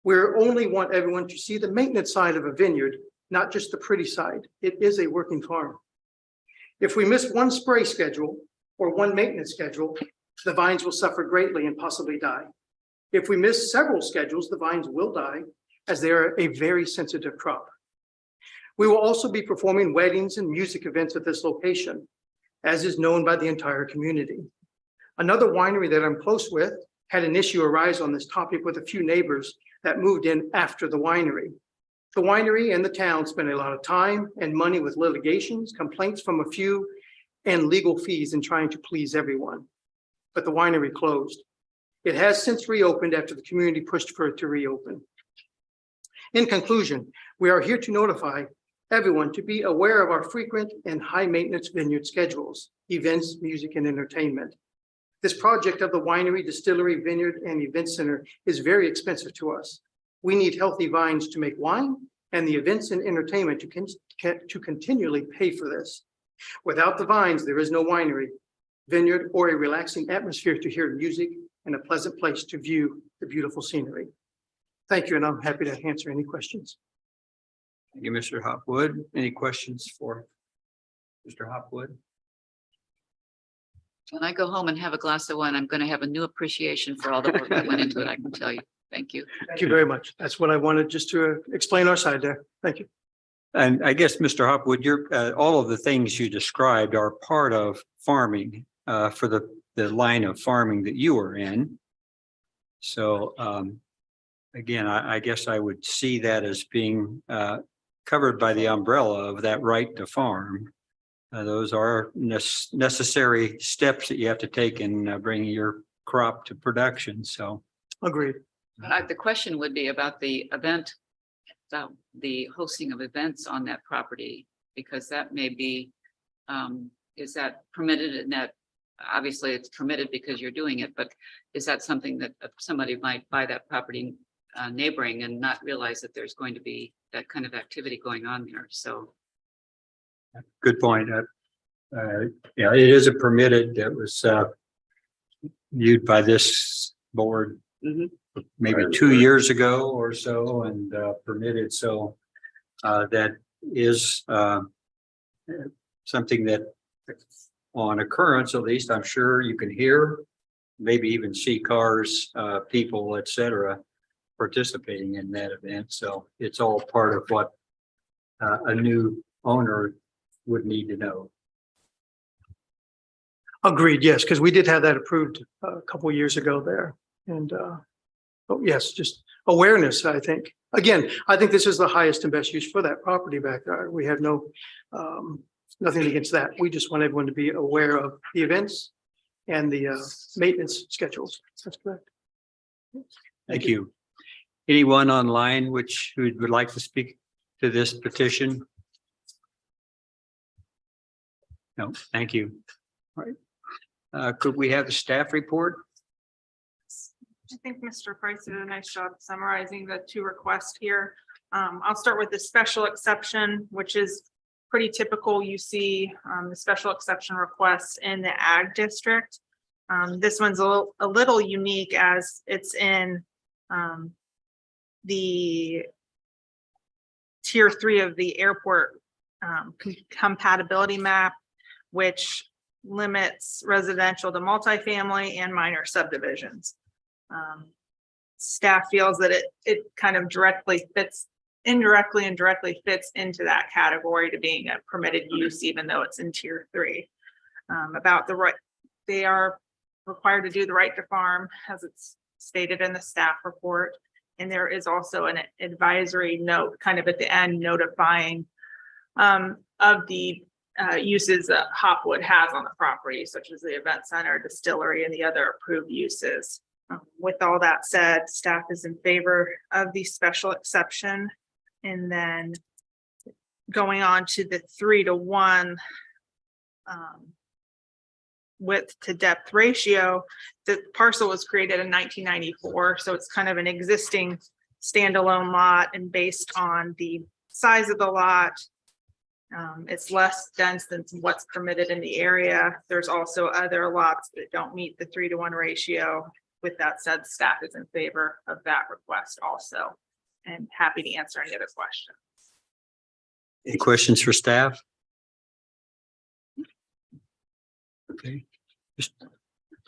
We only want everyone to see the maintenance side of a vineyard, not just the pretty side. It is a working farm. If we miss one spray schedule or one maintenance schedule, the vines will suffer greatly and possibly die. If we miss several schedules, the vines will die, as they are a very sensitive crop. We will also be performing weddings and music events at this location, as is known by the entire community. Another winery that I'm close with had an issue arise on this topic with a few neighbors that moved in after the winery. The winery and the town spent a lot of time and money with litigations, complaints from a few, and legal fees in trying to please everyone. But the winery closed. It has since reopened after the community pushed for it to reopen. In conclusion, we are here to notify everyone to be aware of our frequent and high-maintenance vineyard schedules, events, music, and entertainment. This project of the winery, distillery, vineyard, and event center is very expensive to us. We need healthy vines to make wine and the events and entertainment to continually pay for this. Without the vines, there is no winery, vineyard, or a relaxing atmosphere to hear music and a pleasant place to view the beautiful scenery. Thank you, and I'm happy to answer any questions. Thank you, Mr. Hopwood. Any questions for Mr. Hopwood? When I go home and have a glass of wine, I'm going to have a new appreciation for all the work that went into it, I can tell you. Thank you. Thank you very much. That's what I wanted just to explain our side there. Thank you. And I guess, Mr. Hopwood, all of the things you described are part of farming for the line of farming that you are in. So again, I guess I would see that as being covered by the umbrella of that right to farm. Those are necessary steps that you have to take in bringing your crop to production. So Agreed. The question would be about the event, the hosting of events on that property, because that may be, is that permitted in that? Obviously, it's permitted because you're doing it, but is that something that somebody might buy that property neighboring and not realize that there's going to be that kind of activity going on there? So. good point. Yeah, it is a permitted that was viewed by this board maybe 2 years ago or so and permitted. So that is something that on occurrence, at least I'm sure you can hear, maybe even see cars, people, etc., participating in that event. So it's all part of what a new owner would need to know. Agreed, yes, because we did have that approved a couple of years ago there. And oh, yes, just awareness, I think. Again, I think this is the highest and best use for that property back there. We have no nothing against that. We just want everyone to be aware of the events and the maintenance schedules. That's correct. Thank you. Anyone online who would like to speak to this petition? No, thank you. All right. Could we have the staff report? I think Mr. Price did a nice job summarizing the two requests here. I'll start with the special exception, which is pretty typical. You see the special exception requests in the ag district. This one's a little unique as it's in the tier 3 of the airport compatibility map, which limits residential to multifamily and minor subdivisions. Staff feels that it kind of indirectly and directly fits into that category to being a permitted use, even though it's in tier 3. About the right, they are required to do the right to farm, as it's stated in the staff report. And there is also an advisory note kind of at the end notifying of the uses that Hopwood has on the property, such as the event center, distillery, and the other approved uses. With all that said, staff is in favor of the special exception. And then going on to the 3-to-1 width to depth ratio. The parcel was created in 1994, so it's kind of an existing standalone lot, and based on the size of the lot, it's less dense than what's permitted in the area. There's also other lots that don't meet the 3-to-1 ratio. With that said, staff is in favor of that request also, and happy to answer any other questions. Any questions for staff? Okay.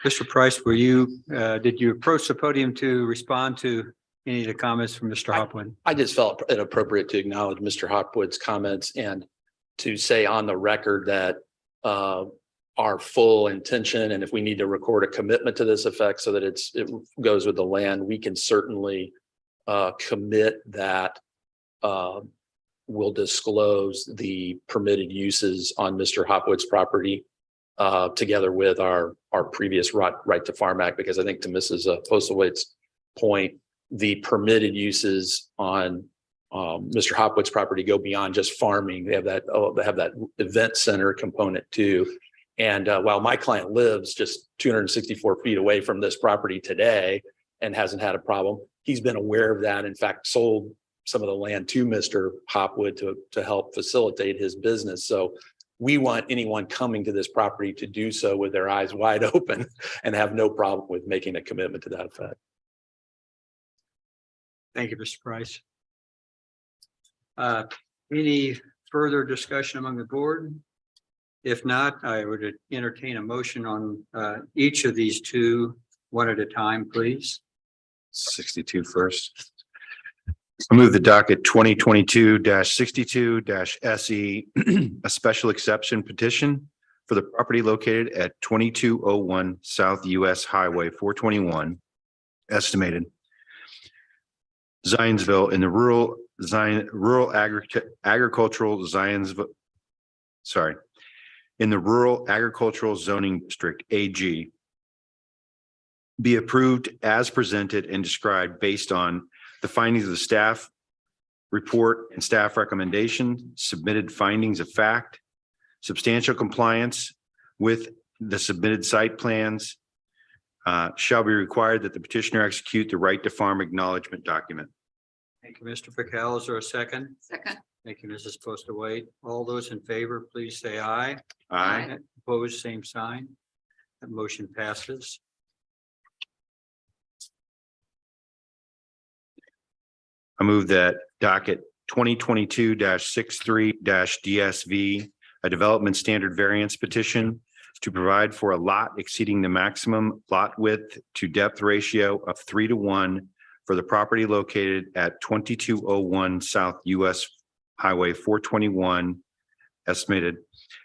Mr. Price, were you, did you approach the podium to respond to any of the comments from Mr. Hopwood? I just felt it appropriate to acknowledge Mr. Hopwood's comments and to say on the record that our full intention, and if we need to record a commitment to this effect so that it goes with the land, we can certainly commit that we'll disclose the permitted uses on Mr. Hopwood's property together with our previous right to farm act, because I think to Mrs. Postlewaite's point, the permitted uses on Mr. Hopwood's property go beyond just farming. They have that event center component too. And while my client lives just 264 feet away from this property today and hasn't had a problem, he's been aware of that. In fact, sold some of the land to Mr. Hopwood to help facilitate his business. So we want anyone coming to this property to do so with their eyes wide open and have no problem with making a commitment to that effect. Thank you, Mr. Price. Any further discussion among the board? If not, I would entertain a motion on each of these two, one at a time, please. 62 first. I move the docket 2022-62-SE, a special exception petition for the property located at 2201 South US Highway 421, estimated Zionsville in the rural agricultural Zionsville, in the rural agricultural zoning district AG, be approved as presented and described based on the findings of the staff report and staff recommendation, submitted findings of fact, substantial compliance with the submitted site plans, shall be required that the petitioner execute the right to farm acknowledgement document. Thank you, Mr. Pical. Is there a second? Second. Thank you, Mrs. Postawait. All those in favor, please say aye. Aye. Opposed, same sign. That motion passes. I move that docket 2022-63-DSV, a development standard variance petition to provide for a lot exceeding the maximum lot width to depth ratio of 3-to-1 for the property located at 2201 South US Highway 421, estimated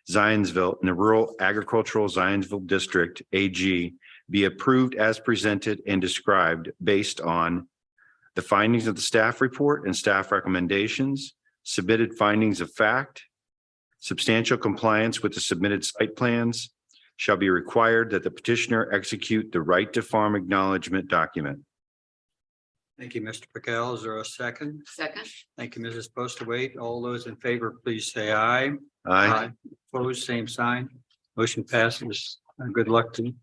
Zionsville in the rural agricultural Zionsville district AG, be approved as presented and described based on the findings of the staff report and staff recommendations, submitted findings of fact, substantial compliance with the submitted site plans, shall be required that the petitioner execute the right to farm acknowledgement document. Thank you, Mr. Pical. Is there a second? Second. Thank you, Mrs. Postawait. All those in favor, please say aye. Aye. Opposed, same sign. Motion passes. Good luck to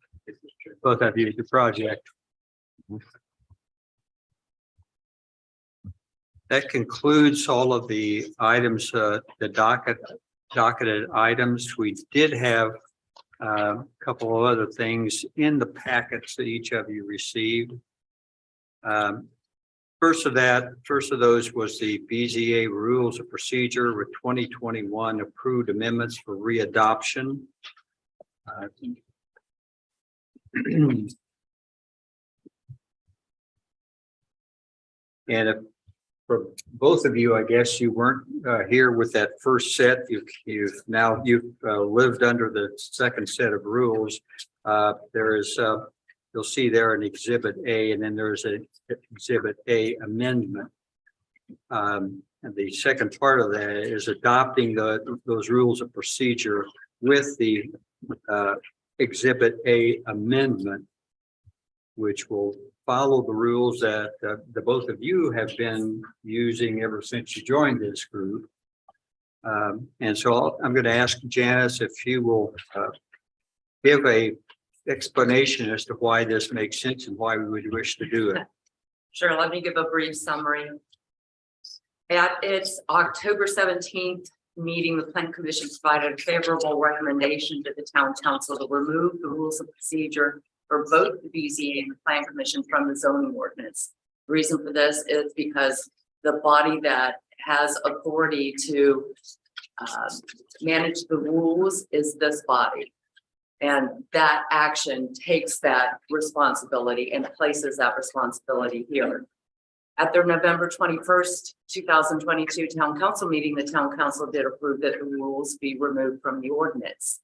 both of you at the project. That concludes all of the items, the docketed items. We did have a couple of other things in the packets that each of you received. First of those was the BZA rules of procedure with 2021 approved amendments for readoption. And if for both of you, I guess you weren't here with that first set. You've lived under the second set of rules. There is you'll see there an Exhibit A, and then there's an Exhibit A amendment. And the second part of that is adopting those rules of procedure with the Exhibit A amendment, which will follow the rules that the both of you have been using ever since you joined this group. And so I'm going to ask Janice if you will give a explanation as to why this makes sense and why we would wish to do it. Sure, let me give a brief summary. At its October 17th meeting, the Plan Commission provided a favorable recommendation to the Town Council to remove the rules of procedure for both the BZA and the Plan Commission from the zoning ordinance. The reason for this is because the body that has authority to manage the rules is this body. And that action takes that responsibility and places that responsibility here. At their November 21st, 2022 Town Council meeting, the Town Council did approve that the rules be removed from the ordinance.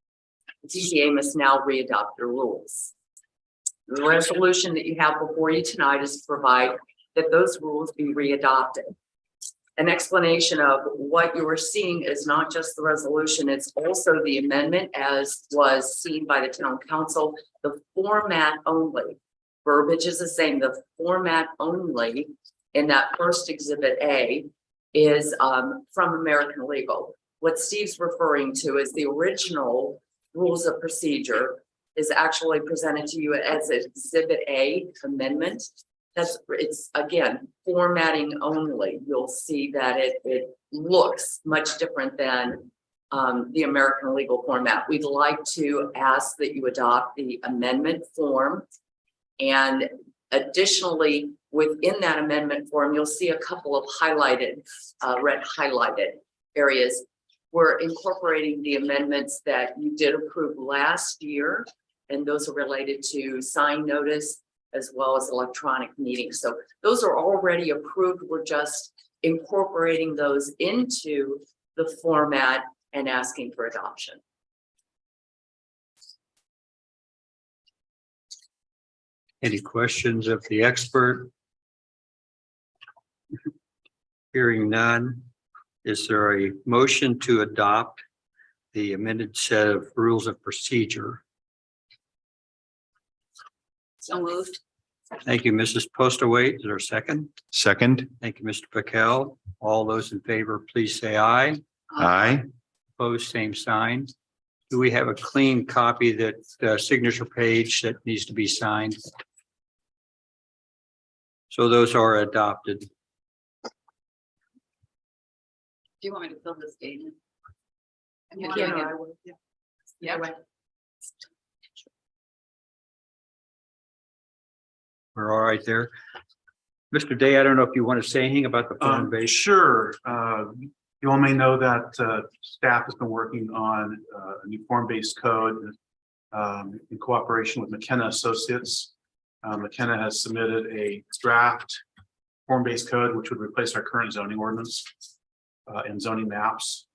The TZA must now readopt the rules. The resolution that you have before you tonight is to provide that those rules be readopted. An explanation of what you are seeing is not just the resolution, it's also the amendment as was seen by the Town Council, the format only. Verbiage is the same, the format only in that first Exhibit A is from American Legal. What Steve's referring to is the original rules of procedure is actually presented to you as Exhibit A amendment. It's again, formatting only. You'll see that it looks much different than the American Legal format. We'd like to ask that you adopt the amendment form. And additionally, within that amendment form, you'll see a couple of highlighted, red highlighted areas. We're incorporating the amendments that you did approve last year, and those are related to sign notice as well as electronic meetings. So those are already approved. We're just incorporating those into the format and asking for adoption. Any questions of the expert? Hearing none, is there a motion to adopt the amended set of rules of procedure? So moved. Thank you, Mrs. Postaway. Is there a second? Second. Thank you, Mr. Pickell. All those in favor, please say aye. Aye. Opposed, same sign. Do we have a clean copy that signature page that needs to be signed? So those are adopted. Do you want me to fill this date in? Yeah. We're all right there. Mr. Day, I don't know if you want to say anything about the form base. Sure. You all may know that staff has been working on a new form-based code in cooperation with McKenna Associates. McKenna has submitted a draft form-based code, which would replace our current zoning ordinance and zoning maps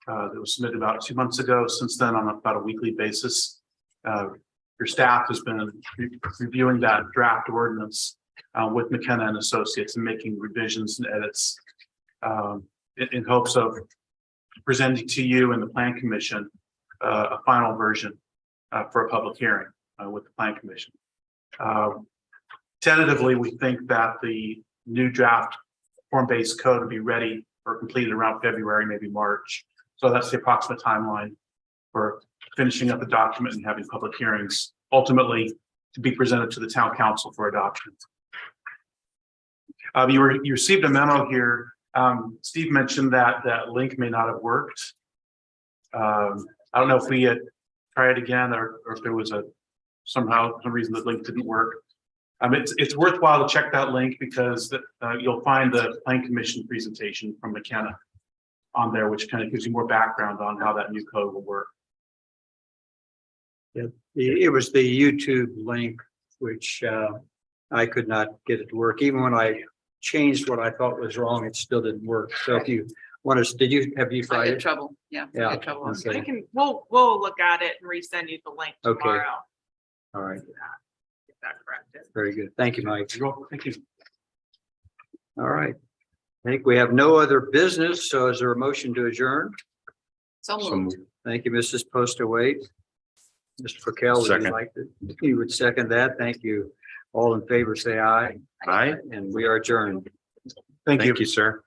that was submitted about 2 months ago. Since then, on about a weekly basis, your staff has been reviewing that draft ordinance with McKenna and Associates and making revisions and edits in hopes of presenting to you and the Plan Commission a final version for a public hearing with the Plan Commission. Tentatively, we think that the new draft form-based code will be ready or completed around February, maybe March. So that's the approximate timeline for finishing up the document and having public hearings, ultimately to be presented to the Town Council for adoption. You received a memo here. Steve mentioned that that link may not have worked. I don't know if we had tried again or if there was some reason the link didn't work. It's worthwhile to check that link because you'll find the Plan Commission presentation from McKenna on there, which kind of gives you more background on how that new code will work. Yeah, it was the YouTube link, which I could not get it to work. Even when I changed what I thought was wrong, it still didn't work. So if you want to, have you I tried had it? trouble. Yeah. I Yeah. had trouble. Okay. We'll look at it and resend you the link Okay. tomorrow. All right. Get that corrected. Very good. Thank you, Mike. Thank you. All right. I think we have no other business. So is there a motion to adjourn? So So moved. moved. Thank you, Mrs. Postaway. Mr. Pickell, would you Second. like to? You would second that. Thank you. All in favor, say aye. Aye. And we are adjourned. Thank you. Thank you, sir.